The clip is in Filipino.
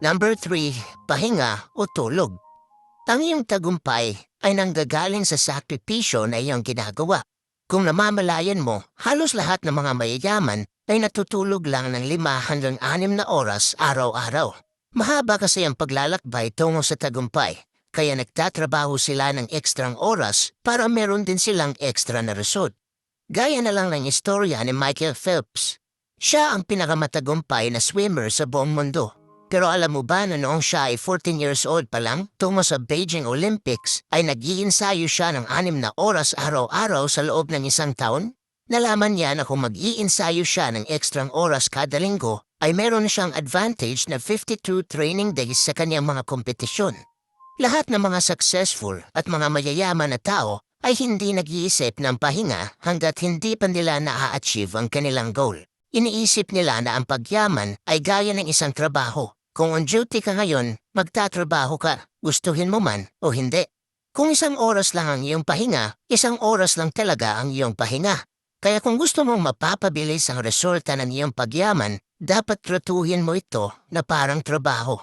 Number 3, pahinga o tulog. Ang iyong tagumpay ay nanggagaling sa sakripisyo na iyong ginagawa. Kung namamalayan mo, halos lahat ng mga mayayaman ay natutulog lang ng 5 hanggang 6 na oras araw-araw. Mahaba kasi ang paglalakbay tungo sa tagumpay, kaya nagtatrabaho sila ng ekstrang oras para meron din silang ekstra na result. Gaya na lang ng istorya ni Michael Phelps. Siya ang pinakamatagumpay na swimmer sa buong mundo. Pero alam mo ba na noong siya ay 14 years old pa lang, tungo sa Beijing Olympics, ay nag-iinsayo siya ng 6 na oras araw-araw sa loob ng isang taon? Nalaman niya na kung mag-iinsayo siya ng ekstrang oras kada linggo, ay meron siyang advantage na 52 training days sa kanyang mga kompetisyon. Lahat ng mga successful at mga mayayaman na tao ay hindi nag-iisip ng pahinga hanggat hindi pa nila na-achieve ang kanilang goal. Iniisip nila na ang pagyaman ay gaya ng isang trabaho. Kung on duty ka ngayon, magtatrabaho ka, gustuhin mo man o hindi. Kung 1 oras lang ang iyong pahinga, 1 oras lang talaga ang iyong pahinga. Kaya kung gusto mong mapapabilis ang resulta ng iyong pagyaman, dapat tratuhin mo ito na parang trabaho.